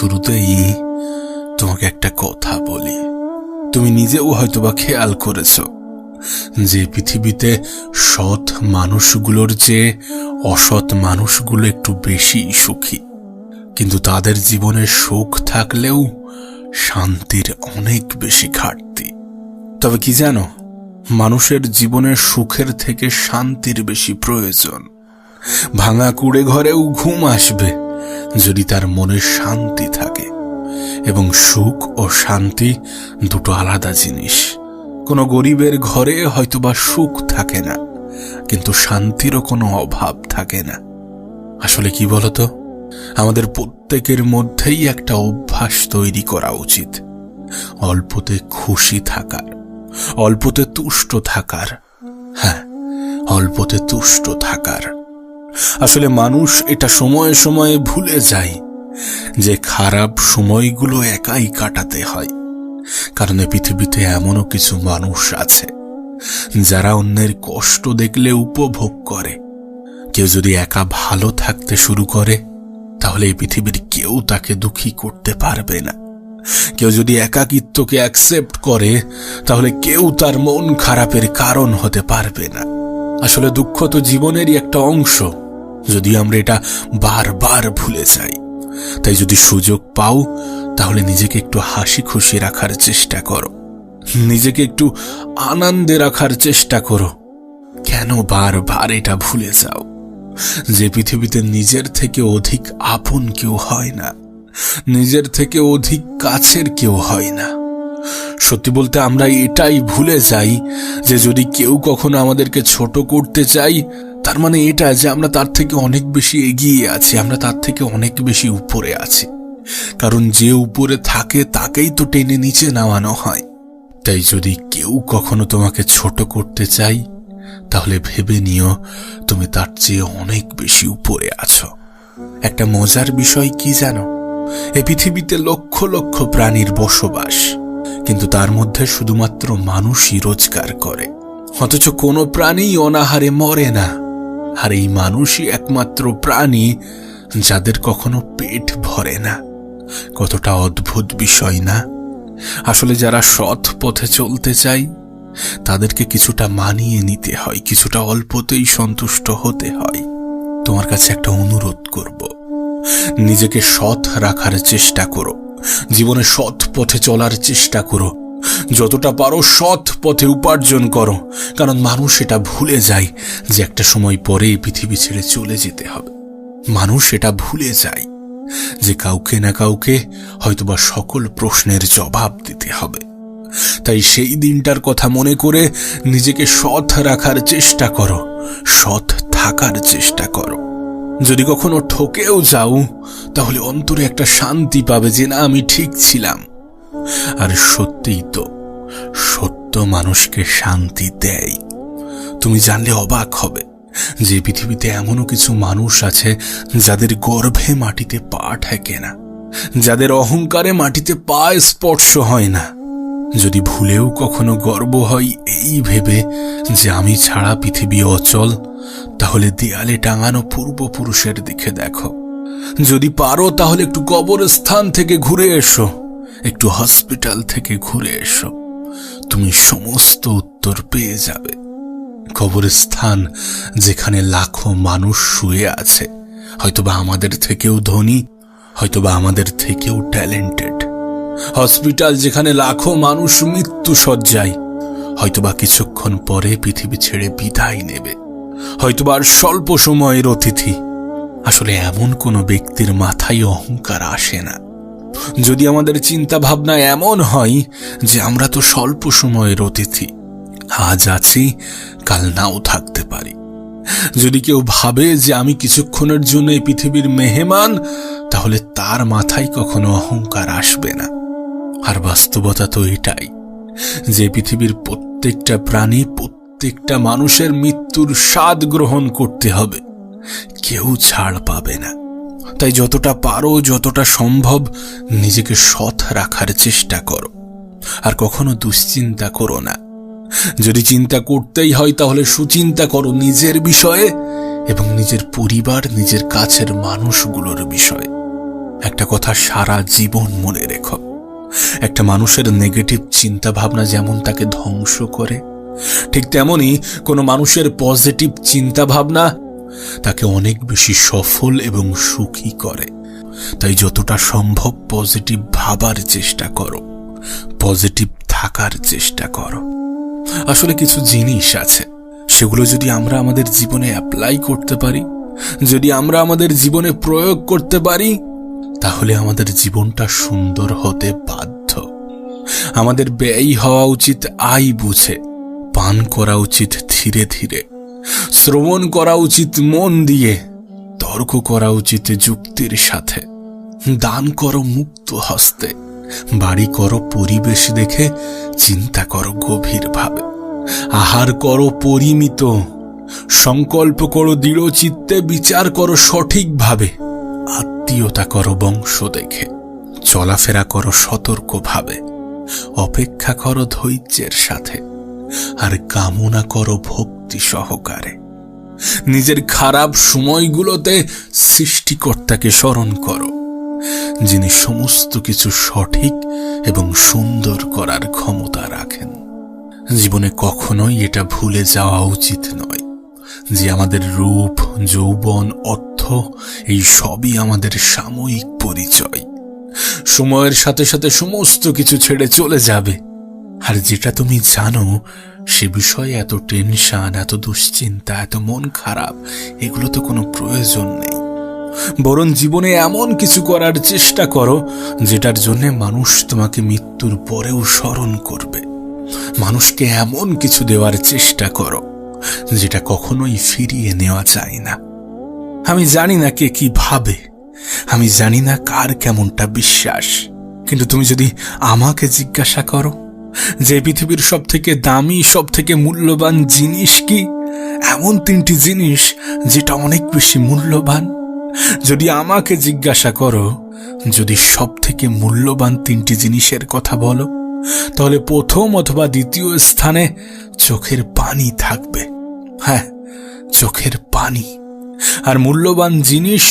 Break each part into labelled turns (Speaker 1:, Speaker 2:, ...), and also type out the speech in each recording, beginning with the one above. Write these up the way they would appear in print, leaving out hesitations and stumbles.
Speaker 1: শুরুতেই তোমাকে একটা কথা বলি। তুমি নিজেও হয়তোবা খেয়াল করেছ যে পৃথিবীতে সৎ মানুষগুলোর চেয়ে অসৎ মানুষগুলো একটু বেশি সুখী, কিন্তু তাদের জীবনে সুখ থাকলেও শান্তির অনেক বেশি ঘাটতি। তবে কি জানো, মানুষের জীবনের সুখের থেকে শান্তির বেশি প্রয়োজন। ভাঙা কুড়ে ঘরেও ঘুম আসবে যদি তার মনে শান্তি থাকে, এবং সুখ ও শান্তি দুটো আলাদা জিনিস। কোনো গরিবের ঘরে হয়তোবা সুখ থাকে না, কিন্তু শান্তিরও কোনো অভাব থাকে না। আসলে কি বলতো, আমাদের প্রত্যেকের মধ্যেই একটা অভ্যাস তৈরি করা উচিত, অল্পতে খুশি থাকার, অল্পতে তুষ্ট থাকার। হ্যাঁ, অল্পতে তুষ্ট থাকার। আসলে মানুষ এটা সময়ে সময়ে ভুলে যায় যে খারাপ সময়গুলো একাই কাটাতে হয়। কারণ এই পৃথিবীতে এমনও কিছু মানুষ আছে যারা অন্যের কষ্ট দেখলে উপভোগ করে। কেউ যদি একা ভালো থাকতে শুরু করে, তাহলে এই পৃথিবীর কেউ তাকে দুঃখী করতে পারবে না। কেউ যদি একাকিত্বকে অ্যাকসেপ্ট করে, তাহলে কেউ তার মন খারাপের কারণ হতে পারবে না। আসলে দুঃখ তো জীবনেরই একটা অংশ, যদি আমরা এটা বারবার ভুলে যাই। তাই যদি সুযোগ পাও, তাহলে নিজেকে একটু হাসি খুশি রাখার চেষ্টা করো, নিজেকে একটু আনন্দে রাখার চেষ্টা করো। কেন বারবার এটা ভুলে যাও যে পৃথিবীতে নিজের থেকে অধিক আপন কেউ হয় না, নিজের থেকে অধিক কাছের কেউ হয় না। সত্যি বলতে আমরা এটাই ভুলে যাই যে যদি কেউ কখনো আমাদেরকে ছোট করতে চাই, তার মানে এটা যে আমরা তার থেকে অনেক বেশি এগিয়ে আছি, আমরা তার থেকে অনেক বেশি উপরে আছি। কারণ যে উপরে থাকে তাকেই তো টেনে নিচে নামানো হয়। তাই যদি কেউ কখনো তোমাকে ছোট করতে চাই, তাহলে ভেবে নিও তুমি তার চেয়ে অনেক বেশি উপরে আছো। একটা মজার বিষয় কি জানো, এই পৃথিবীতে লক্ষ লক্ষ প্রাণীর বসবাস, কিন্তু তার মধ্যে শুধুমাত্র মানুষই রোজগার করে, অথচ কোনো প্রাণী অনাহারে মরে না। আর এই মানুষই একমাত্র প্রাণী যাদের কখনো পেট ভরে না। কতটা অদ্ভুত বিষয় না? আসলে যারা সৎ পথে চলতে চায়, তাদেরকে কিছুটা মানিয়ে নিতে হয়, কিছুটা অল্পতেই সন্তুষ্ট হতে হয়। তোমার কাছে একটা অনুরোধ করব, নিজেকে সৎ রাখার চেষ্টা করো, জীবনে সৎ পথে চলার চেষ্টা করো, যতটা পারো সৎ পথে উপার্জন করো। কারণ মানুষ এটা ভুলে যায় যে একটা সময় পরে এই পৃথিবী ছেড়ে চলে যেতে হবে। মানুষ এটা ভুলে যায় যে কাউকে না কাউকে হয়তোবা সকল প্রশ্নের জবাব দিতে হবে। তাই সেই দিনটার কথা মনে করে নিজেকে সৎ রাখার চেষ্টা করো, সৎ থাকার চেষ্টা করো। যদি কখনো ঠকেও যাও, তাহলে অন্তরে একটা শান্তি পাবে যে না, আমি ঠিক ছিলাম। আর সত্যিই তো, সত্য মানুষকে শান্তি দেয়। তুমি জানলে অবাক হবে যে পৃথিবীতে এমনও কিছু মানুষ আছে যাদের গর্ভে মাটিতে পা ঠেকে না, যাদের অহংকারে মাটিতে পা স্পর্শ হয় না। যদি ভুলেও কখনো গর্ব হয় এই ভেবে যে আমি ছাড়া পৃথিবী অচল, তাহলে দেয়ালে টাঙানো পূর্বপুরুষের দিকে দেখো। যদি পারো তাহলে একটু কবরস্থান থেকে ঘুরে এসো, একটু হসপিটাল থেকে ঘুরে এসো, তুমি সমস্ত উত্তর পেয়ে যাবে। কবরস্থান যেখানে লাখো মানুষ শুয়ে আছে, হয়তোবা আমাদের থেকেও ধনী, হয়তোবা আমাদের থেকেও ট্যালেন্টেড। হসপিটাল যেখানে লাখো মানুষ মৃত্যু শয্যায়, হয়তোবা কিছুক্ষণ পরে পৃথিবী ছেড়ে বিদায় নেবে, হয়তোবা আর স্বল্প সময়ের অতিথি। আসলে এমন কোনো ব্যক্তির মাথায় অহংকার আসে না। যদি আমাদের চিন্তা ভাবনা এমন হয় যে আমরা তো স্বল্প সময়ের অতিথি, আজ আছি কাল নাও থাকতে পারি, যদি কেউ ভাবে যে আমি কিছুক্ষণের জন্য এই পৃথিবীর মেহমান, তাহলে তার মাথায় কখনো অহংকার আসবে না। আর বাস্তবতা তো এটাই যে পৃথিবীর প্রত্যেকটা প্রাণী, প্রত্যেকটা মানুষের মৃত্যুর স্বাদ গ্রহণ করতে হবে, কেউ ছাড় পাবে না। তাই যতটা পারো, যতটা সম্ভব নিজেকে সৎ রাখার চেষ্টা করো। আর কখনো দুশ্চিন্তা করো না। যদি চিন্তা করতেই হয় তাহলে সুচিন্তা করো নিজের বিষয়ে এবং নিজের পরিবার, নিজের কাছের মানুষগুলোর বিষয়ে। একটা কথা সারা জীবন মনে রেখো, একটা মানুষের নেগেটিভ চিন্তা ভাবনা যেমন তাকে ধ্বংস করে, ঠিক তেমনি কোনো মানুষের পজিটিভ চিন্তা ভাবনা তাকে অনেক বেশি সফল এবং সুখী করে। তাই যতটা সম্ভব পজিটিভ ভাবার চেষ্টা করো, পজিটিভ থাকার চেষ্টা করো। আসলে কিছু জিনিস আছে, সেগুলো যদি আমরা আমাদের জীবনে অ্যাপ্লাই করতে পারি, যদি আমরা আমাদের জীবনে প্রয়োগ করতে পারি, তাহলে আমাদের জীবনটা সুন্দর হতে বাধ্য। আমাদের ব্যয় হওয়া উচিত আয় বুঝে, পান করা উচিত ধীরে ধীরে, শ্রবণ করা উচিত মন দিয়ে, তর্ক করা উচিত যুক্তির সাথে, দান করো মুক্ত হস্তে, বাড়ি করো পরিবেশ দেখে, চিন্তা করো গভীরভাবে, আহার করো পরিমিত, সংকল্প করো দৃঢ় চিত্তে, বিচার করো সঠিকভাবে, আত্মীয়তা করো বংশ দেখে, চলাফেরা করো সতর্কভাবে, অপেক্ষা করো ধৈর্যের সাথে, আর কামনা করো ভক্তি সহকারে। নিজের খারাপ সময়গুলোতে সৃষ্টিকর্তাকে স্মরণ করো, যিনি সমস্ত কিছু সঠিক এবং সুন্দর করার ক্ষমতা রাখেন। জীবনে কখনোই এটা ভুলে যাওয়া উচিত নয় যে আমাদের রূপ, যৌবন, অর্থ এই সবই আমাদের সাময়িক পরিচয়। সময়ের সাথে সাথে সমস্ত কিছু ছেড়ে চলে যাবে। আর যেটা তুমি জানো সে বিষয়ে এত টেনশন, এত দুশ্চিন্তা, এত মন খারাপ, এগুলো তো কোনো প্রয়োজন নেই। বরং জীবনে এমন কিছু করার চেষ্টা করো যেটার জন্য মানুষ তোমাকে মৃত্যুর পরেও স্মরণ করবে। মানুষকে এমন কিছু দেওয়ার চেষ্টা করো যেটা কখনোই ফিরিয়ে নেওয়া যায় না। আমি জানি না কে কি ভাবে, আমি জানি না কার কেমনটা বিশ্বাস, কিন্তু তুমি যদি আমাকে জিজ্ঞাসা করো যে পৃথিবীর সব থেকে দামি, সব থেকে মূল্যবান জিনিস কি, এমন 3টি জিনিস যেটা অনেক বেশি মূল্যবান, যদি আমাকে জিজ্ঞাসা করো যদি সব থেকে মূল্যবান 3টি জিনিসের কথা বলো, তাহলে প্রথম অথবা দ্বিতীয় স্থানে চোখের পানি থাকবে। হ্যাঁ, চোখের পানি। আর মূল্যবান জিনিস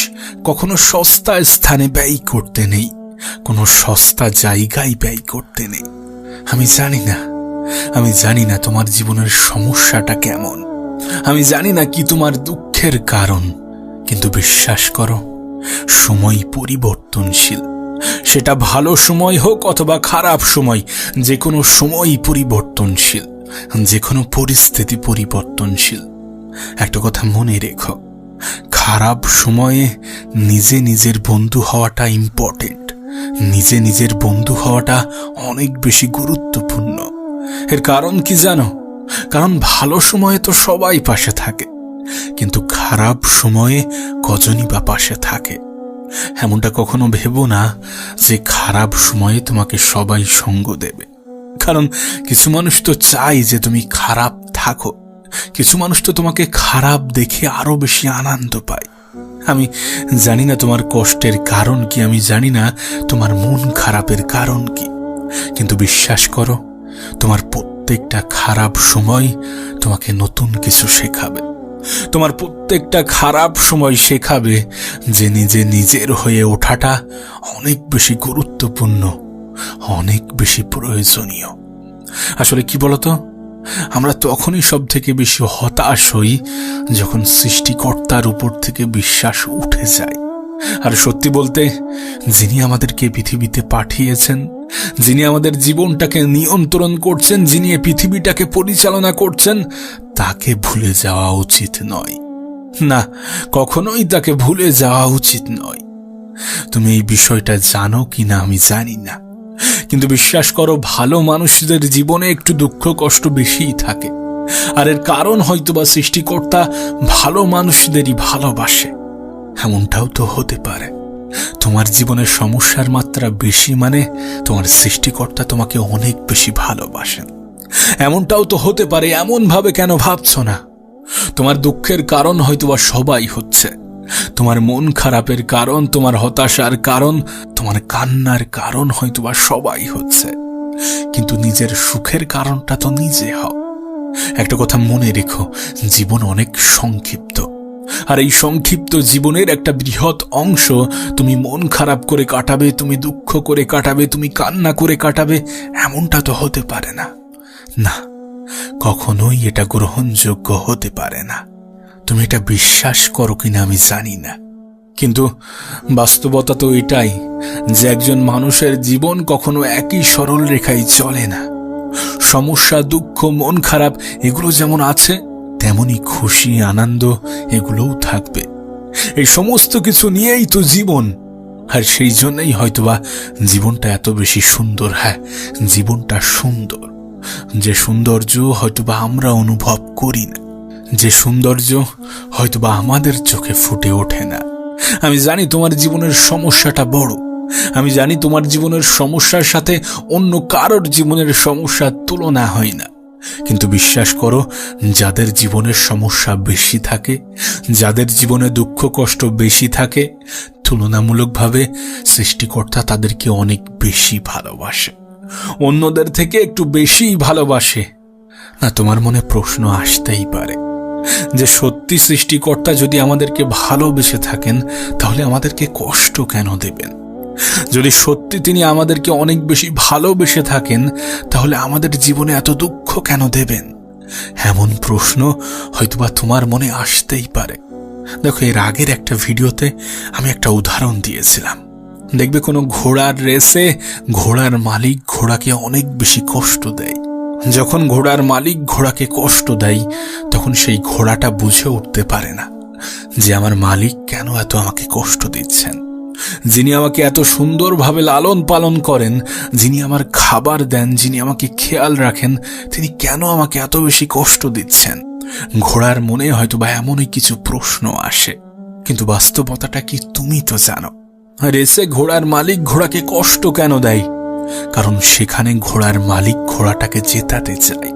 Speaker 1: কখনো সস্তা স্থানে ব্যয় করতে নেই, কোনো সস্তা জায়গায় ব্যয় করতে নেই। আমি জানি না তোমার জীবনের সমস্যাটা কেমন, আমি জানি না কি তোমার দুঃখের কারণ, কিন্তু বিশ্বাস করো সময় পরিবর্তনশীল। সেটা ভালো সময় হোক অথবা খারাপ সময়, যে কোনো সময়ই পরিবর্তনশীল, যে কোনো পরিস্থিতি পরিবর্তনশীল। একটা কথা মনে রেখো, খারাপ সময়ে নিজে নিজের বন্ধু হওয়াটা ইম্পর্টেন্ট, নিজে নিজের বন্ধু হওয়াটা অনেক বেশি গুরুত্বপূর্ণ। এর কারণ কি জানো? কারণ ভালো সময়ে তো সবাই পাশে থাকে, কিন্তু খারাপ সময়ে কজনই বা পাশে থাকে। এমনটা কখনো ভেবো না যে খারাপ সময়ে তোমাকে সবাই সঙ্গ দেবে, কারণ কিছু মানুষ তো চাই যে তুমি খারাপ থাকো, কিছু মানুষ তো তোমাকে খারাপ দেখে আরো বেশি আনন্দ পায়। আমি জানি না তোমার কষ্টের কারণ কি, আমি জানি না তোমার মন খারাপের কারণ কি, কিন্তু বিশ্বাস করো তোমার প্রত্যেকটা খারাপ সময় তোমাকে নতুন কিছু শেখাবে। তোমার প্রত্যেকটা খারাপ সময় শেখাবে যে নিজের হয়ে ওঠাটা অনেক বেশি গুরুত্বপূর্ণ, অনেক বেশি প্রয়োজনীয়। আসলে কি বলতো, আমরা তখনই সব থেকে বেশি হতাশ হই যখন সৃষ্টিকর্তার উপর থেকে বিশ্বাস উঠে যায়। আর সত্যি বলতে, যিনি আমাদেরকে পৃথিবীতে পাঠিয়েছেন, যিনি আমাদের জীবনটাকে নিয়ন্ত্রণ করছেন, যিনি এই পৃথিবীটাকে পরিচালনা করছেন, তাকে ভুলে যাওয়া উচিত নয়। না, কখনোই তাকে ভুলে যাওয়া উচিত নয়। তুমি এই বিষয়টা জানো কিনা আমি জানি না, কিন্তু বিশ্বাস করো ভালো মানুষদের জীবনে একটু দুঃখ কষ্ট বেশিই থাকে। আর এর কারণ হয়তোবা সৃষ্টিকর্তা ভালো মানুষদেরই ভালোবাসে। এমনটাও তো হতে পারে তোমার জীবনের সমস্যার মাত্রা বেশি মানে তোমার সৃষ্টিকর্তা তোমাকে অনেক বেশি ভালোবাসেন। এমনটাও তো হতে পারে, এমন ভাবে কেন ভাবছো না? তোমার দুঃখের কারণ হয়তোবা সবাই হচ্ছে, তোমার মন খারাপের কারণ, তোমার হতাশার কারণ, তোমার কান্নার কারণ হয়তোবা সবাই হচ্ছে, কিন্তু নিজের সুখের কারণটা তো নিজে হও। একটা কথা মনে রেখো, জীবন অনেক সংক্ষিপ্ত, আর এই সংক্ষিপ্ত জীবনের একটা বৃহৎ অংশ তুমি মন খারাপ করে কাটাবে, তুমি দুঃখ করে কাটাবে, তুমি কান্না করে কাটাবে, এমনটা তো হতে পারে না। না, কখনোই এটা গ্রহণযোগ্য হতে পারে না। তুমি এটা বিশ্বাস করো কিনা আমি জানি না, কিন্তু বাস্তবতা তো এটাই যে একজন মানুষের জীবন কখনো একই সরল রেখায় চলে না। সমস্যা, দুঃখ, মন খারাপ এগুলো যেমন আছে, তেমনি খুশি, আনন্দ এগুলোও থাকবে। এই সমস্ত কিছু নিয়েই তো জীবন। আর সেই জন্যই হয়তোবা জীবনটা এত বেশি সুন্দর। হ্যাঁ, জীবনটা সুন্দর, যে সৌন্দর্য হয়তোবা আমরা অনুভব করি না, যে সৌন্দর্য হয়তোবা আমাদের চোখে ফুটে ওঠে না। আমি জানি তোমার জীবনের সমস্যাটা বড়, আমি জানি তোমার জীবনের সমস্যার সাথে অন্য কারোর জীবনের সমস্যার তুলনা হয় না, কিন্তু বিশ্বাস করো, যাদের জীবনের সমস্যা বেশি থাকে, যাদের জীবনে দুঃখ কষ্ট বেশি থাকে, তুলনামূলকভাবে সৃষ্টিকর্তা তাদেরকে অনেক বেশি ভালোবাসে, অন্যদের থেকে একটু বেশি ভালোবাসে। না, তোমার মনে প্রশ্ন আসতেই পারে যে সত্যি সৃষ্টিকর্তা যদি আমাদেরকে ভালোবেসে থাকেন তাহলে আমাদেরকে কষ্ট কেন দেবেন? যদি সত্যি তিনি আমাদেরকে অনেক বেশি ভালোবেসে থাকেন তাহলে আমাদের জীবনে এত দুঃখ কেন দেবেন? এমন প্রশ্ন হয়তোবা তোমার মনে আসতেই পারে। দেখো, এর আগের একটা ভিডিওতে আমি একটা উদাহরণ দিয়েছিলাম। দেখবে কোনো ঘোড়ার রেসে ঘোড়ার মালিক ঘোড়াকে অনেক বেশি কষ্ট দেয়। যখন ঘোড়ার মালিক ঘোড়াকে কষ্ট দেয় তখন সেই ঘোড়াটা বুঝে উঠতে পারে না যে আমার মালিক কেন এত আমাকে কষ্ট দিচ্ছেন। যিনি আমাকে এত সুন্দরভাবে লালন পালন করেন, যিনি আমার খাবার দেন, যিনি আমাকে খেয়াল রাখেন, তিনি কেন আমাকে এত বেশি কষ্ট দিচ্ছেন? ঘোড়ার মনে হয়তোবা এমনই কিছু প্রশ্ন আসে। কিন্তু বাস্তবতাটা কি তুমি তো জানো, রেসে ঘোড়ার মালিক ঘোড়াকে কষ্ট কেন দেয়? কারণ সেখানে ঘোড়ার মালিক ঘোড়াটাকে জেতাতে চায়।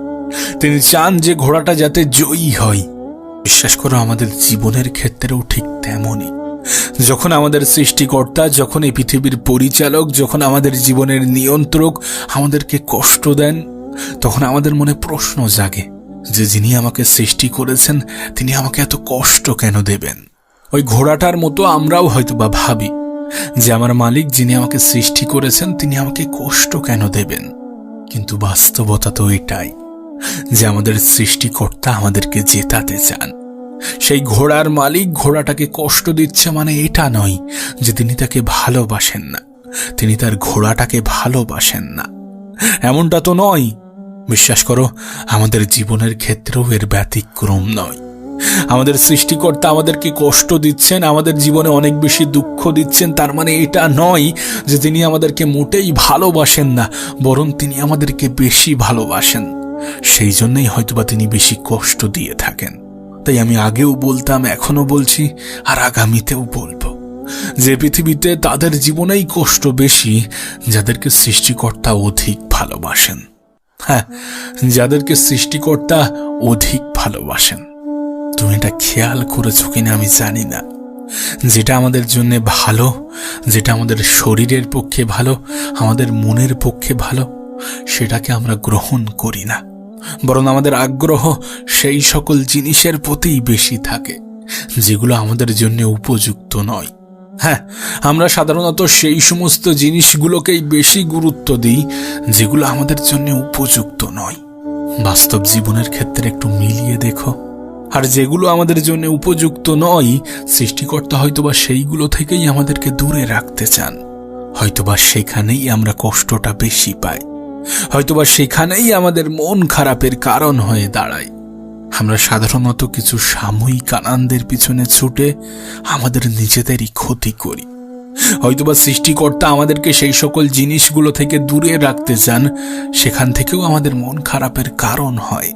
Speaker 1: তিনি চান যে ঘোড়াটা যাতে জয়ী হয়। বিশ্বাস করো, আমাদের জীবনের ক্ষেত্রেও ঠিক তেমনই। যখন আমাদের সৃষ্টিকর্তা, যখন এই পৃথিবীর পরিচালক, যখন আমাদের জীবনের নিয়ন্ত্রক আমাদেরকে কষ্ট দেন, তখন আমাদের মনে প্রশ্ন জাগে যে যিনি আমাকে সৃষ্টি করেছেন তিনি আমাকে এত কষ্ট কেন দেবেন? ওই ঘোড়াটার মতো আমরাও হয়তোবা ভাবি যে আমার মালিক যিনি আমাকে সৃষ্টি করেছেন তিনি আমাকে কষ্ট কেন দেবেন? কিন্তু বাস্তবতা তো এটাই যে আমাদের সৃষ্টিকর্তা আমাদেরকে জেতাতে চান। সেই ঘোড়ার মালিক ঘোড়াটাকে কষ্ট দিচ্ছে মানে এটা নয় যে তিনি তাকে ভালোবাসেন না, তিনি তার ঘোড়াটাকে ভালোবাসেন না, এমনটা তো নয়। বিশ্বাস করো, আমাদের জীবনের ক্ষেত্রেও এর ব্যতিক্রম নয়। আমাদের সৃষ্টিকর্তা আমাদেরকে কষ্ট দিচ্ছেন, আমাদের জীবনে অনেক বেশি দুঃখ দিচ্ছেন, তার মানে এটা নয় যে তিনি আমাদেরকে মোটেই ভালোবাসেন না, বরং তিনি আমাদেরকে বেশি ভালোবাসেন। সেই জন্যই হয়তোবা তিনি বেশি কষ্ট দিয়ে থাকেন। তাই আমি আগেও বলতাম, এখনো বলছি, আর আগামীতেও বলবো যে পৃথিবীতে তাদের জীবনেই কষ্ট বেশি যাদেরকে সৃষ্টিকর্তা অধিক ভালোবাসেন। হ্যাঁ, যাদেরকে সৃষ্টিকর্তা অধিক ভালোবাসেন। তুমি এটা খেয়াল করেছো কিনা আমি জানি না, যেটা আমাদের জন্য ভালো, যেটা আমাদের শরীরের পক্ষে ভালো, আমাদের মনের পক্ষে ভালো, সেটাকে আমরা গ্রহণ করি না, বরং আমাদের আগ্রহ সেই সকল জিনিসের প্রতিই বেশি থাকে যেগুলো আমাদের জন্য উপযুক্ত নয়। হ্যাঁ, আমরা সাধারণত সেই সমস্ত জিনিসগুলোকেই বেশি গুরুত্ব দিই যেগুলো আমাদের জন্য উপযুক্ত নয়। বাস্তব জীবনের ক্ষেত্রে একটু মিলিয়ে দেখো, আর যেগুলো আমাদের জন্য উপযুক্ত নয়, সৃষ্টিকর্তা হয়তোবা সেইগুলো থেকেই আমাদেরকে দূরে রাখতে চান। হয়তোবা সেখানেই আমরা কষ্টটা বেশি পাই, হয়তোবা সেখানেই আমাদের মন খারাপের কারণ হয়ে দাঁড়ায়। আমরা সাধারণত কিছু সাময়িক আনন্দের পিছনে ছুটে আমাদের নিজেদেরই ক্ষতি করি। হয়তোবা সৃষ্টিকর্তা আমাদেরকে সেই সকল জিনিসগুলো থেকে দূরে রাখতে চান, সেখান থেকেও আমাদের মন খারাপের কারণ হয়,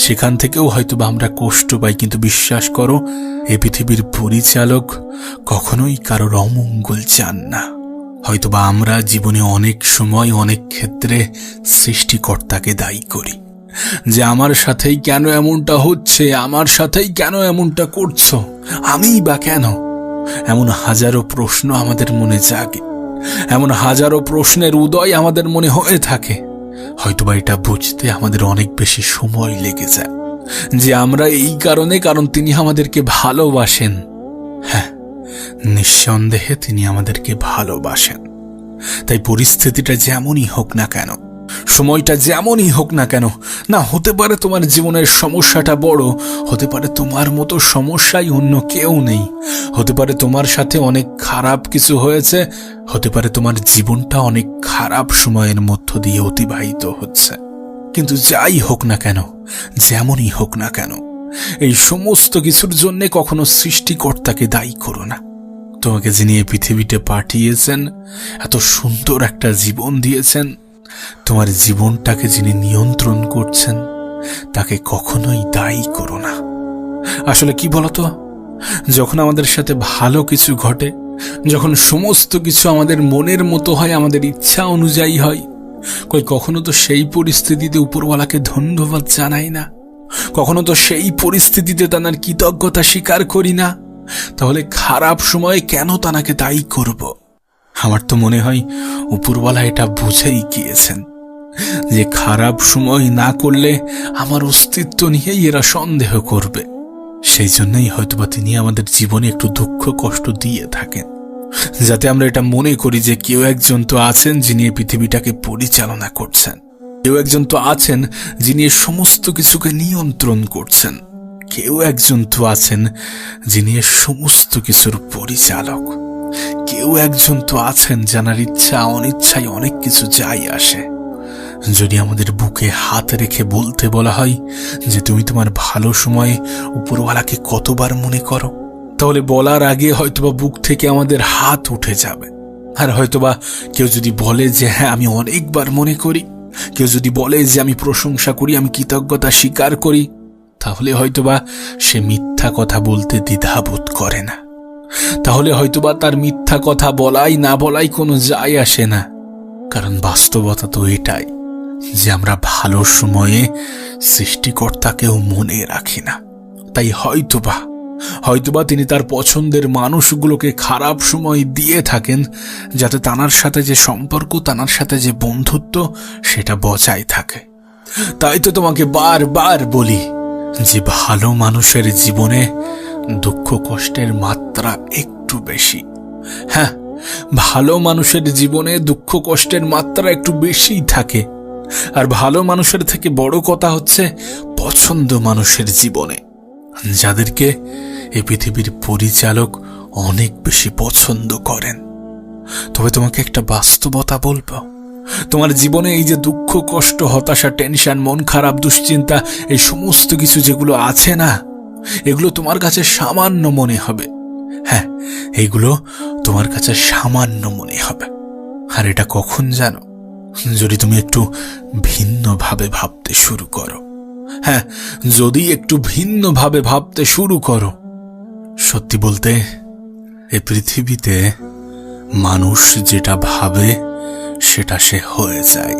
Speaker 1: সেখান থেকেও হয়তোবা আমরা কষ্ট পাই। কিন্তু বিশ্বাস করো, এ পৃথিবীর পরিচালক কখনোই কারোর অমঙ্গল চান না। হয়তোবা আমরা জীবনে অনেক সময় অনেক ক্ষেত্রে সৃষ্টিকর্তাকে দায়ী করি যে আমার সাথেই কেন এমনটা হচ্ছে, আমার সাথেই কেন এমনটা করছো, আমিই বা কেন? এমন হাজারো প্রশ্ন আমাদের মনে জাগে, এমন হাজারো প্রশ্নের উদয় আমাদের মনে হয়ে থাকে। হয়তোবা এটা বুঝতে আমাদের অনেক বেশি সময় লেগে যায়, যে আমরা এই কারণ তিনি আমাদেরকে ভালোবাসেন। হ্যাঁ, নিঃসন্দেহে তিনি আমাদেরকে ভালোবাসেন। তাই পরিস্থিতিটা যেমনই হোক না কেন, সময়টা যেমনই হোক না কেন, না হতে পারে তোমার জীবনের সমস্যাটা বড়, হতে পারে তোমার মতো সমস্যাই অন্য কেউ নেই, হতে পারে তোমার সাথে অনেক খারাপ কিছু হয়েছে, হতে পারে তোমার জীবনটা অনেক খারাপ সময়ের মধ্য দিয়ে অতিবাহিত হচ্ছে। কিন্তু যাই হোক না কেন, যেমনই হোক না কেন, এই সমস্ত কিছুর জন্য কখনো সৃষ্টিকর্তাকে দায়ী করো না। তোমাকে যিনি এই পৃথিবীতে পাঠিয়েছেন, এত সুন্দর একটা জীবন দিয়েছেন, তোমার জীবনটাকে যিনি নিয়ন্ত্রণ করছেন, তাকে কখনোই দায়ী করো না। আসলে কি বলতো, যখন আমাদের সাথে ভালো কিছু ঘটে, যখন সমস্ত কিছু আমাদের মনের মতো হয়, আমাদের ইচ্ছা অনুযায়ী হয়, কখনো তো সেই পরিস্থিতিতে উপরওয়ালাকে ধন্যবাদ জানাই না, কখনো তো সেই পরিস্থিতিতে তার কৃতজ্ঞতা স্বীকার করি না। তাহলে খারাপ সময়ে কেন তাকে দায়ী করব? আমার তো মনে হয় উপরওয়ালা এটা বুঝেই গিয়েছেন যে খারাপ সময় না করলে আমার অস্তিত্ব নিয়েই এরা সন্দেহ করবে। সেই জন্যই হয়তোবা তিনি আমাদের জীবনে একটু দুঃখ কষ্ট দিয়ে থাকেন, যাতে আমরা এটা মনে করি যে কেউ একজন তো আছেন যিনি এই পৃথিবীটাকে পরিচালনা করছেন, কেউ একজন তো আছেন যিনি সমস্ত কিছুকে নিয়ন্ত্রণ করছেন, কেউ একজন তো আছেন যিনি সমস্ত কিছুর পরিচালক, কেউ একজন তো আছেন যার ইচ্ছা অনিচ্ছায় অনেক কিছু যাই আসে। যদি আমাদের বুকে হাত রেখে বলতে বলা হয় যে তুমি তোমার ভালো সময়ে উপরওয়ালাকে কতবার মনে করো, তাহলে বলার আগে হয়তোবা বুক থেকে আমাদের হাত উঠে যাবে। আর হয়তোবা কেউ যদি বলে যে হ্যাঁ আমি অনেকবার মনে করি, কেউ যদি বলে যে আমি প্রশংসা করি, আমি কৃতজ্ঞতা স্বীকার করি, তাহলে হয়তোবা সে মিথ্যা কথা বলতে দ্বিধাবোধ করে না। তাহলে হয়তোবা তার মিথ্যা কথা বলাই না বলাই কোনো যায় আসে না। কারণ বাস্তবতা তো এটাই যে আমরা ভালো সময়ে সৃষ্টিকর্তাকেও মনে রাখি না। তাই হয়তোবা তিনি তার পছন্দের মানুষগুলোকে খারাপ সময় দিয়ে থাকেন, যাতে তানার সাথে যে সম্পর্ক, তানার সাথে যে বন্ধুত্ব, সেটা বজায় থাকে। তাই তো তোমাকে বারবার বলি যে ভালো মানুষের জীবনে দুঃখ কষ্টের মাত্রা একটু বেশি। হ্যাঁ, ভালো মানুষের জীবনে দুঃখ কষ্টের মাত্রা একটু বেশিই থাকে। আর ভালো মানুষের থেকে বড় কথা হচ্ছে পছন্দ মানুষের জীবনে, যাদেরকে এই পৃথিবীর পরিচালক অনেক বেশি পছন্দ করেন। তবে তোমাকে একটা বাস্তবতা বলবো, তোমার জীবনে এই যে দুঃখ কষ্ট, হতাশা, টেনশন, মন খারাপ, দুশ্চিন্তা, এই সমস্ত কিছু যেগুলো আছে না, এগুলো তোমার কাছে সামান্য মনে হবে। হ্যাঁ, এইগুলো তোমার কাছে সামান্য মনে হবে। আর এটা কখন জানো? যদি তুমি একটু ভিন্নভাবে ভাবতে শুরু করো। হ্যাঁ, যদি একটু ভিন্নভাবে ভাবতে শুরু করো। সত্যি বলতে এই পৃথিবীতে মানুষ যেটা ভাবে সেটা সে হয়ে যায়,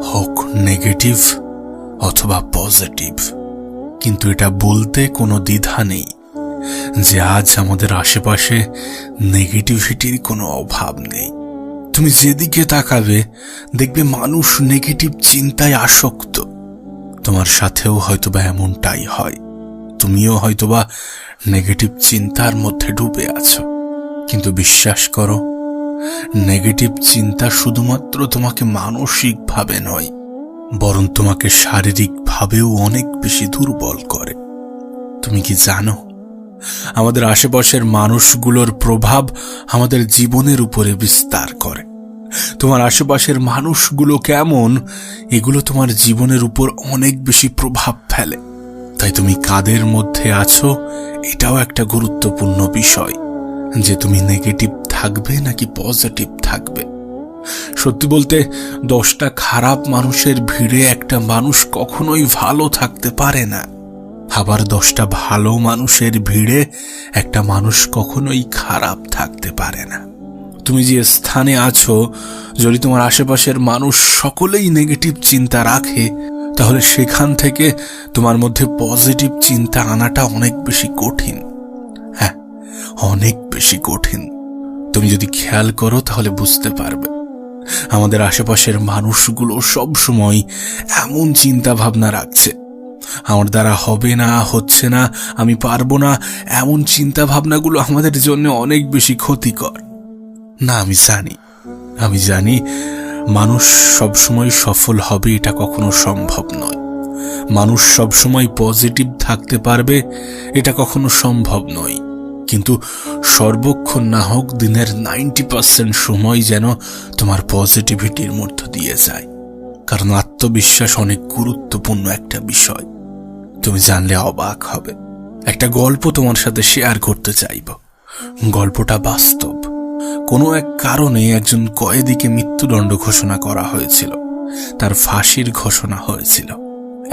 Speaker 1: হোক নেগেটিভ অথবা পজিটিভ। কিন্তু এটা বলতে কোনো দ্বিধা নেই যে আজ আমাদের আশেপাশে নেগেটিভিটির কোনো অভাব নেই। তুমি যেদিকে তাকাবে দেখবে মানুষ নেগেটিভ চিন্তায় আসক্ত। তোমার সাথেও হয়তোবা এমনটাই হয়, তুমিও হয়তোবা নেগেটিভ চিন্তার মধ্যে ডুবে আছো। কিন্তু বিশ্বাস করো, নেগেটিভ চিন্তা শুধুমাত্র তোমাকে মানসিকভাবে নয়, বরং তোমাকে শারীরিকভাবেও অনেক বেশি দুর্বল করে। তুমি কি জানো, আমাদের আশেপাশের মানুষগুলোর প্রভাব আমাদের জীবনের উপরে বিস্তার করে। তোমার আশেপাশের মানুষগুলো কেমন, এগুলো তোমার জীবনের উপর অনেক বেশি প্রভাব ফেলে। তাই তুমি কাদের মধ্যে আছো, এটাও একটা গুরুত্বপূর্ণ বিষয়, যে তুমি নেগেটিভ থাকবে নাকি পজিটিভ থাকবে। সত্যি বলতে 10টা খারাপ মানুষের ভিড়ে একটা মানুষ কখনোই ভালো থাকতে পারে না। আবার 10টা ভালো মানুষের ভিড়ে একটা মানুষ কখনোই খারাপ থাকতে পারে না। তুমি যে স্থানে আছো, যদি তোমার আশেপাশের মানুষ সকলেই নেগেটিভ চিন্তা রাখে, তাহলে সেখান থেকে তোমার মধ্যে পজিটিভ চিন্তা আনাটা অনেক বেশি কঠিন। হ্যাঁ, অনেক বেশি কঠিন। তুমি যদি খেয়াল করো তাহলে বুঝতে পারবে আমাদের আশেপাশের মানুষগুলো সব সময় এমন চিন্তা ভাবনা রাখছে আমার দ্বারা হবে না, হচ্ছে না, আমি পারবো না, এমন চিন্তা ভাবনাগুলো আমাদের জন্য অনেক বেশি ক্ষতিকর। না, আমি জানি মানুষ সবসময় সফল হবে এটা কখনো সম্ভব নয়। মানুষ সবসময় পজিটিভ থাকতে পারবে এটা কখনো সম্ভব নয়। কিন্তু সর্বক্ষণ না হোক দিনের 90% সময় যেন তোমার পজিটিভিটির মধ্য দিয়ে যায়। কারণ আত্মবিশ্বাস অনেক গুরুত্বপূর্ণ একটা বিষয়। তুমি জানলে অবাক হবে। একটা গল্প তোমার সাথে শেয়ার করতে চাইব। গল্পটা বাস্তব। কোনো এক কারণে একজন কয়েদিকে মৃত্যুদণ্ড ঘোষণা করা হয়েছিল। তার ফাঁসির ঘোষণা হয়েছিল।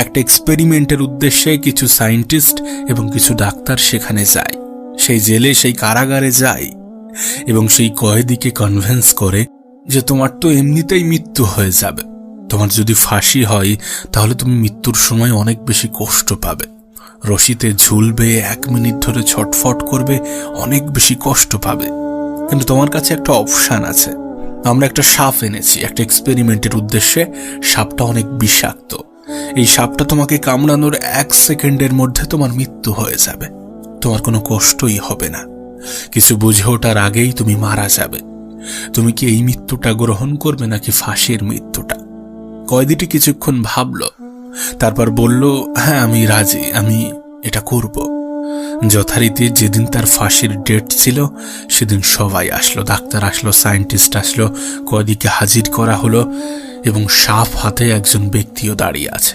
Speaker 1: একটা এক্সপেরিমেন্টের উদ্দেশ্যে কিছু সায়েন্টিস্ট এবং কিছু ডাক্তার সেখানে যায়, সেই জেলে, সেই কারাগারে যায় এবং সেই কয়েদিকে কনভিন্স করে যে তোমার তো এমনিতেই মৃত্যু হয়ে যাবে। তোমার যদি ফাঁসি হয় তাহলে তুমি মৃত্যুর সময় অনেক বেশি কষ্ট পাবে, রশিতে ঝুলবে, 1 মিনিট ধরে ছটফট করবে, অনেক বেশি কষ্ট পাবে। কিন্তু তোমার কাছে একটা অপশন আছে। আমরা একটা সাপ এনেছি একটা এক্সপেরিমেন্টের উদ্দেশ্যে। সাপটা অনেক বিষাক্ত। এই সাপটা তোমাকে কামড়ানোর 1 সেকেন্ডের মধ্যে তোমার মৃত্যু হয়ে যাবে। তোমার কোনো কষ্টই হবে না। কিছু বুঝে ওঠার আগেই তুমি মারা যাবে। তুমি কি এই মৃত্যুটা গ্রহণ করবে নাকি ফাঁসির মৃত্যুটা? কয়েদিটি কিছুক্ষণ ভাবল, তারপর বলল, হ্যাঁ, আমি রাজি, আমি এটা করব। যথারীতি যেদিন তার ফাঁসির ডেট ছিল সেদিন সবাই আসলো, ডাক্তার আসলো, সায়েন্টিস্ট আসলো, কয়েদিকে হাজির করা হলো এবং সাপ হাতে একজন ব্যক্তিও দাঁড়িয়ে আছে।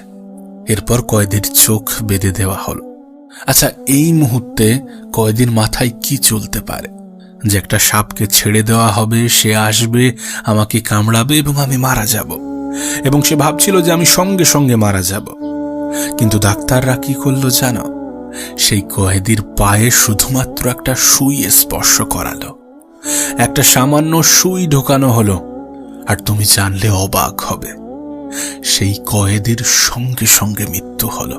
Speaker 1: এরপর কয়েদির চোখ বেঁধে দেওয়া হলো। আচ্ছা, এই মুহূর্তে কয়েদির মাথায় কি চলতে পারে? যে একটা সাপকে ছেড়ে দেওয়া হবে, সে আসবে, আমাকে কামড়াবে এবং আমি মারা যাব, এবং সে ভাবছিল যে আমি সঙ্গে সঙ্গে মারা যাব। কিন্তু ডাক্তাররা কি করলো জানো? সেই কয়েদির পায়ে শুধুমাত্র একটা সুই স্পর্শ করালো, একটা সামান্য সুই ঢোকানো হলো। আর তুমি জানলে অবাক হবে, সেই কয়েদির সঙ্গে সঙ্গে মৃত্যু হলো।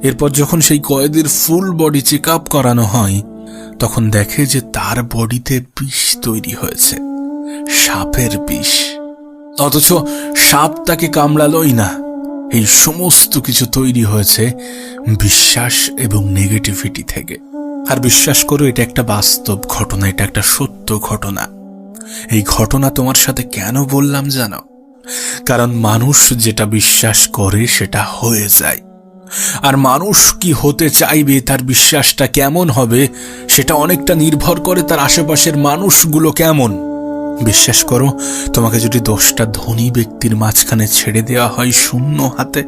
Speaker 1: এরপর যখন সেই কয়েদির ফুল বডি চেক আপ করানো হয় তখন দেখে যে তার বডিতে বিষ তৈরি হয়েছে, সাপের বিষ। অথচ সাপ তাকে কামড়ালোই না। এই সমস্ত কিছু তৈরি হয়েছে বিশ্বাস এবং নেগেটিভিটি থেকে। আর বিশ্বাস করো, এটা একটা বাস্তব ঘটনা, এটা একটা সত্য ঘটনা। এই ঘটনা তোমার সাথে কেন বললাম জানো? কারণ মানুষ যেটা বিশ্বাস করে সেটা হয়ে যায়। আর মানুষ কি হতে চাইবে, তার বিশ্বাসটা কেমন হবে, সেটা অনেকটা নির্ভর করে তার আশেপাশের মানুষগুলো কেমন। বিশ্বাস করো, তোমাকে যদি 10টা ধনী ব্যক্তির মাঝখানে ছেড়ে দেওয়া হয় শূন্য হাতে,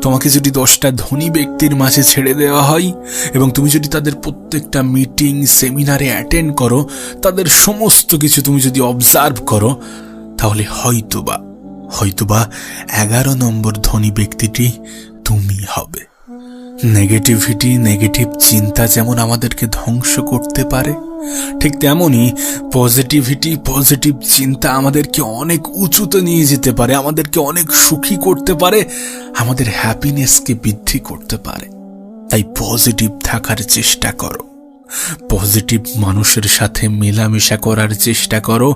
Speaker 1: তোমাকে যদি 10টা ধনী ব্যক্তির মাঝে ছেড়ে দেওয়া হয় এবং তুমি যদি তাদের প্রত্যেকটা মিটিং, সেমিনারে অ্যাটেন্ড করো, তাদের সমস্ত কিছু তুমি যদি অবজার্ভ করো, তাহলে হয়তোবা 11 নম্বর ধনী ব্যক্তিটি তুমি হবে। নেগেটিভিটি, নেগেটিভ চিন্তা যেমন আমাদেরকে ধ্বংস করতে পারে, ঠিক তেমনি পজিটিভিটি, পজিটিভ চিন্তা আমাদেরকে অনেক উঁচুতে নিয়ে যেতে পারে, আমাদেরকে অনেক সুখী করতে পারে, আমাদের হ্যাপিনেসকে বৃদ্ধি করতে পারে। তাই পজিটিভ থাকার চেষ্টা করো, পজিটিভ মানুষের সাথে মেলামেশা করার চেষ্টা করো,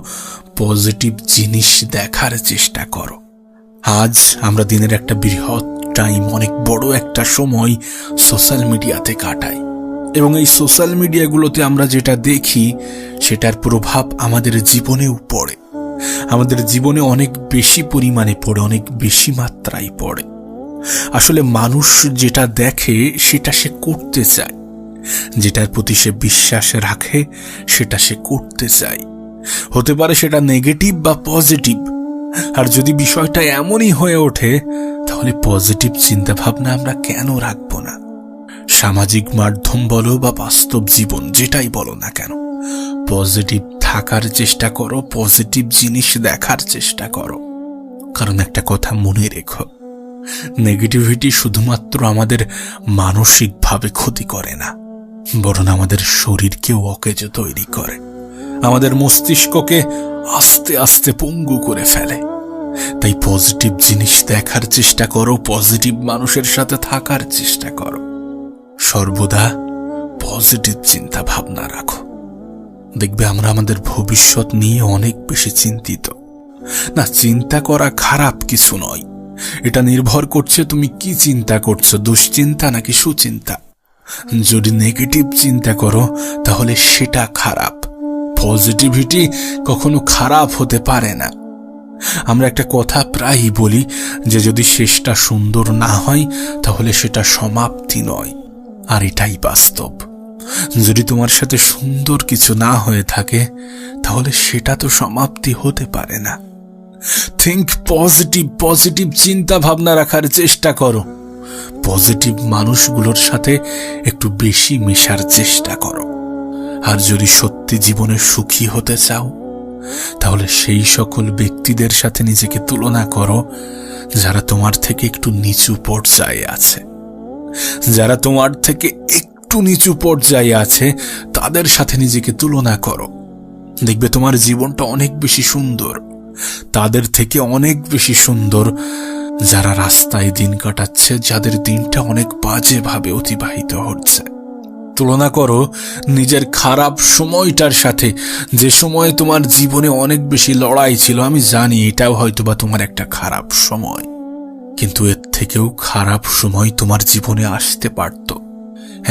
Speaker 1: পজিটিভ জিনিস দেখার চেষ্টা করো। আজ আমরা দিনের একটা বৃহৎ টাইম, অনেক বড় একটা সময় সোশ্যাল মিডিয়াতে কাটাই, এবং এই সোশ্যাল মিডিয়াগুলোতে আমরা যেটা দেখি সেটার প্রভাব আমাদের জীবনেও পড়ে, আমাদের জীবনে অনেক বেশি পরিমাণে পড়ে, অনেক বেশি মাত্রায় পড়ে। আসলে মানুষ যেটা দেখে সেটা সে করতে চায়, যেটার প্রতি সে বিশ্বাস রাখে সেটা সে করতে চায়। হতে পারে সেটা নেগেটিভ বা পজিটিভ। আর যদি বিষয়টা এমনই হয়ে ওঠে তাহলে পজিটিভ চিন্তা ভাবনা আমরা কেন রাখবো না? সামাজিক মাধ্যম বলো বা বাস্তব জীবন, যেটাই বলো না কেন, পজিটিভ থাকার চেষ্টা করো, পজিটিভ জিনিস দেখার চেষ্টা করো। কারণ একটা কথা মনে রেখো, নেগেটিভিটি শুধুমাত্র আমাদের মানসিকভাবে ক্ষতি করে না, বরং আমাদের শরীরকেও অকেজ তৈরি করে, আমাদের মস্তিষ্ককে আস্তে আস্তে পঙ্গু করে ফেলে। তাই পজিটিভ জিনিস দেখার চেষ্টা করো, পজিটিভ মানুষের সাথে থাকার চেষ্টা করো, সর্বদা পজিটিভ চিন্তা ভাবনা রাখো। দেখবে আমরা আমাদের ভবিষ্যৎ নিয়ে অনেক বেশি চিন্তিত। না, চিন্তা করা খারাপ কিছু নয়, এটা নির্ভর করছে তুমি কি চিন্তা করছো, দুশ্চিন্তা নাকি সুচিন্তা। যদি নেগেটিভ চিন্তা করো তাহলে সেটা খারাপ। পজিটিভিটি কখনো খারাপ হতে পারে না। আমরা একটা কথা প্রায়ই বলি যে যদি শেষটা সুন্দর না হয় তাহলে সেটা সমাপ্তি নয়, আর এটাই বাস্তব। যদি তোমার সাথে সুন্দর কিছু না হয়ে থাকে তাহলে সেটা তো সমাপ্তি হতে পারে না। থিঙ্ক পজিটিভ, পজিটিভ চিন্তা ভাবনা রাখার চেষ্টা করো। পজিটিভ মানুষগুলোর সাথে একটু বেশি মেশার চেষ্টা করো। আর যদি সত্যি জীবনে সুখী হতে চাও তাহলে সেই সকল ব্যক্তিদের সাথে নিজেকে তুলনা করো যারা তোমার থেকে একটু নিচু পর্যায়ে আছে। যারা তোমার থেকে একটু নিচু পর্যায়ে আছে তাদের সাথে নিজেকে তুলনা করো। দেখবে তোমার জীবনটা অনেক বেশি সুন্দর, তাদের থেকে অনেক বেশি সুন্দর যারা রাস্তায় দিন কাটাচ্ছে, যাদের দিনটা অনেক বাজেভাবে অতিবাহিত হচ্ছে। তুলনা করো নিজের খারাপ সময়টার সাথে, যে সময়ে তোমার জীবনে অনেক বেশি লড়াই ছিল। আমি জানি এটাও হয়তোবা তোমার একটা খারাপ সময়, কিন্তু এর থেকেও খারাপ সময় তোমার জীবনে আসতে পারত।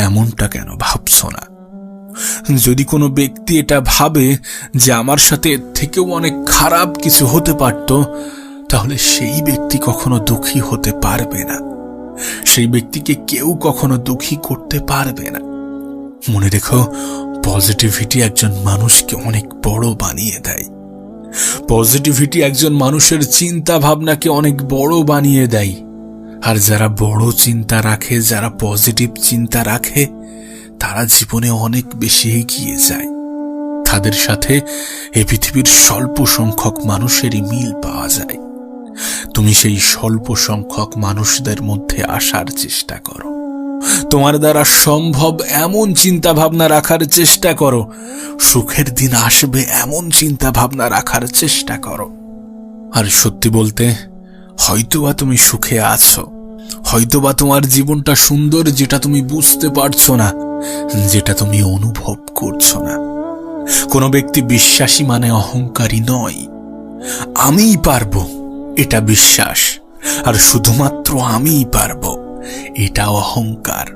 Speaker 1: এমনটা কেন ভাবছো না? যদি কোনো ব্যক্তি এটা ভাবে যে আমার সাথে এর থেকেও অনেক খারাপ কিছু হতে পারত, তাহলে সেই ব্যক্তি কখনো দুঃখী হতে পারবে না। সেই ব্যক্তিকে কেউ কখনো দুঃখী করতে পারবে না। মনে রেখো, পজিটিভিটি একজন মানুষকে অনেক বড় বানিয়ে দেয়। পজিটিভিটি একজন মানুষের চিন্তা ভাবনাকে অনেক বড় বানিয়ে দেয়। আর যারা বড় চিন্তা রাখে, যারা পজিটিভ চিন্তা রাখে, তারা জীবনে অনেক বেশি এগিয়ে যায়। তাদের সাথে এই পৃথিবীর স্বল্প সংখ্যক মানুষেরই মিল পাওয়া যায়। তুমি সেই স্বল্প সংখ্যক মানুষদের মধ্যে আসার চেষ্টা করো। তোমার দ্বারা সম্ভব এমন চিন্তা ভাবনা রাখার চেষ্টা করো। সুখের দিন আসবে এমন চিন্তা ভাবনা রাখার চেষ্টা করো। আর সত্যি বলতে, হয়তোবা তুমি সুখে আছো, হয়তোবা তোমার জীবনটা সুন্দর, যেটা তুমি বুঝতে পারছো না, যেটা তুমি অনুভব করছো না। কোনো ব্যক্তি বিশ্বাসী মানে অহংকারী নয়। আমিই পারবো, এটা বিশ্বাস। আর শুধুমাত্র আমিই পারবো, এটা অহংকার।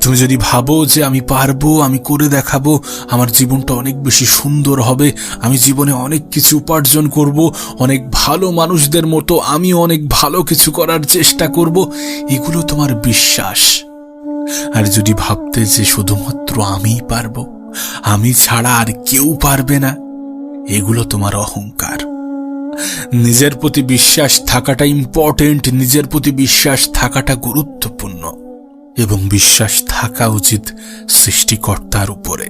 Speaker 1: তুমি যদি ভাবো যে আমি পারবো, আমি করে দেখাবো, আমার জীবনটা অনেক বেশি সুন্দর হবে, আমি জীবনে অনেক কিছু উপার্জন করব, অনেক ভালো মানুষদের মতো আমি অনেক ভালো কিছু করার চেষ্টা করব, এগুলো তোমার বিশ্বাস। আর যদি ভাবতে যে শুধুমাত্র আমিই পারবো, আমি ছাড়া আর কেউ পারবে না, এগুলো তোমার অহংকার। নিজের প্রতি বিশ্বাস থাকাটা ইম্পর্টেন্ট, নিজের প্রতি বিশ্বাস থাকাটা গুরুত্বপূর্ণ, এবং বিশ্বাস থাকা উচিত সৃষ্টিকর্তার উপরে।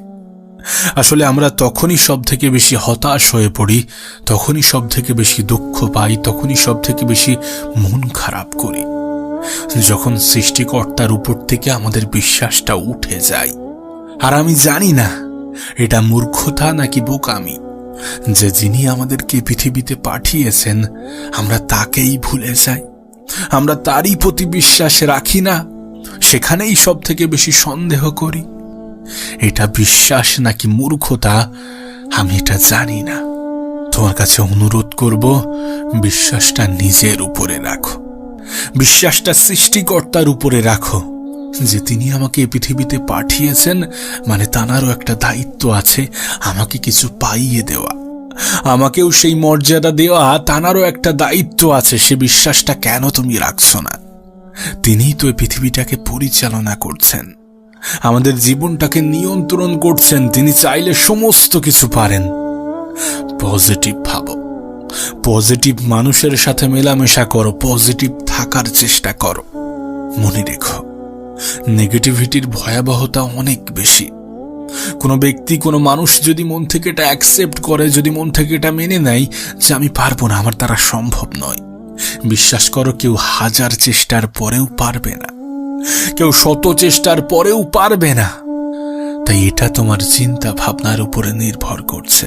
Speaker 1: আসলে আমরা তখনই সব থেকে বেশি হতাশ হয়ে পড়ি, তখনই সব থেকে বেশি দুঃখ পাই, তখনই সব থেকে বেশি মন খারাপ করি, যখন সৃষ্টিকর্তার উপর থেকে আমাদের বিশ্বাসটা উঠে যায়। আর আমি জানি না এটা মূর্খতা নাকি বোকামি, যে যিনি আমাদেরকে পৃথিবীতে পাঠিয়েছেন আমরা তাকেই ভুলে যাই, আমরা তারই প্রতি বিশ্বাস রাখি না, সেখানেই সব থেকে বেশি সন্দেহ করি। এটা বিশ্বাস নাকি মূর্খতা আমি এটা জানি না। তোমার কাছে অনুরোধ করব, বিশ্বাসটা নিজের উপরে রাখো, বিশ্বাসটা সৃষ্টিকর্তার উপরে রাখো, যে তিনি আমাকে এই পৃথিবীতে পাঠিয়েছেন, মানে তাঁরও একটা দায়িত্ব আছে আমাকে কিছু পাইয়ে দেওয়া, আমাকেও সেই মর্যাদা দেওয়া, তাঁরও একটা দায়িত্ব আছে। সে বিশ্বাসটা কেন তুমি রাখছো না? তিনিই তো এই পৃথিবীটাকে পরিচালনা করছেন, আমাদের জীবনটাকে নিয়ন্ত্রণ করছেন। তিনি চাইলে সমস্ত কিছু পারেন। পজিটিভ ভাবো, পজিটিভ মানুষের সাথে মেলামেশা করো, পজিটিভ থাকার চেষ্টা করো। মনে রেখো, নেগেটিভিটির ভয়াবহতা অনেক বেশি। কোনো ব্যক্তি, কোনো মানুষ যদি মন থেকে এটা অ্যাকসেপ্ট করে, যদি মন থেকে এটা মেনে নেয় যে আমি পারবো না, আমার দ্বারা সম্ভব নয়, বিশ্বাস করো কেউ 1000 চেষ্টার পরেও পারবে না, কেউ 100 চেষ্টার পরেও পারবে না। তাই এটা তোমার চিন্তা ভাবনার উপরে নির্ভর করছে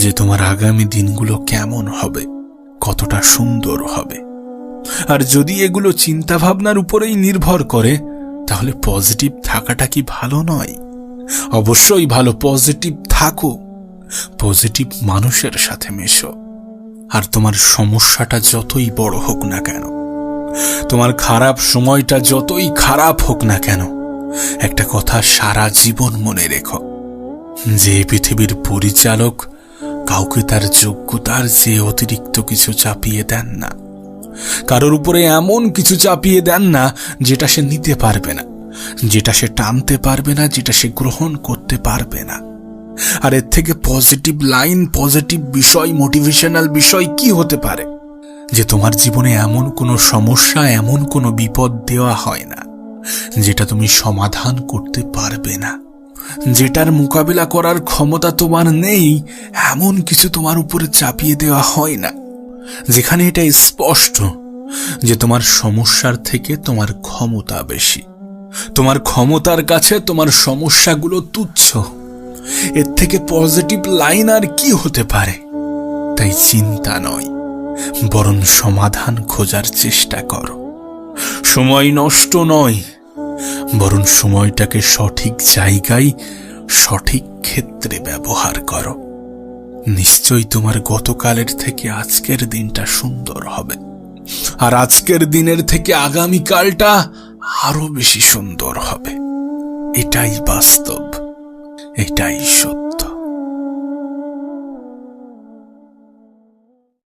Speaker 1: যে তোমার আগামী দিনগুলো কেমন হবে, কতটা সুন্দর হবে। আর যদি এগুলো চিন্তা ভাবনার উপরেই নির্ভর করে, তাহলে পজিটিভ থাকাটা কি ভালো নয়? অবশ্যই ভালো। পজিটিভ থাকো, পজিটিভ মানুষের সাথে মেশো, আর তোমার সমস্যাটা যতই বড় হোক না কেন, তোমার খারাপ সময়টা যতই খারাপ হোক না কেন, একটা কথা সারা জীবন মনে রেখো, যে পৃথিবীর পরিচালক কাউকে তার যোগ্যতার যে অতিরিক্ত কিছু চাপিয়ে দেন না। কারোর উপরে এমন কিছু চাপিয়ে দেন না যেটা সে নিতে পারবে না, যেটা সে টানতে পারবে না, যেটা সে গ্রহণ করতে পারবে না। আর এর থেকে পজিটিভ লাইন, পজিটিভ বিষয়, মোটিভেশনাল বিষয় কি হতে পারে? যে তোমার জীবনে এমন কোনো সমস্যা, এমন কোনো বিপদ দেওয়া হয় না যেটা তুমি সমাধান করতে পারবে না, যেটার মোকাবিলা করার ক্ষমতা তোমার নেই, এমন কিছু তোমার উপরে চাপিয়ে দেওয়া হয় না, যেখানে এটা স্পষ্ট যে তোমার সমস্যার থেকে তোমার ক্ষমতা বেশি, তোমার ক্ষমতার কাছে তোমার সমস্যাগুলো তুচ্ছ। এর থেকে পজিটিভ লাইন আর কি হতে পারে? তাই চিন্তা নয়, বরং সমাধান খোঁজার চেষ্টা করো। সময় নষ্ট নয়, বরং সময়টাকে সঠিক জায়গায়, সঠিক ক্ষেত্রে ব্যবহার করো। নিশ্চয়ই তোমার গতকালের থেকে আজকের দিনটা সুন্দর হবে, আর আজকের দিনের থেকে আগামীকালটা আরো বেশি সুন্দর হবে। এটাই বাস্তব, এটাই সত্য।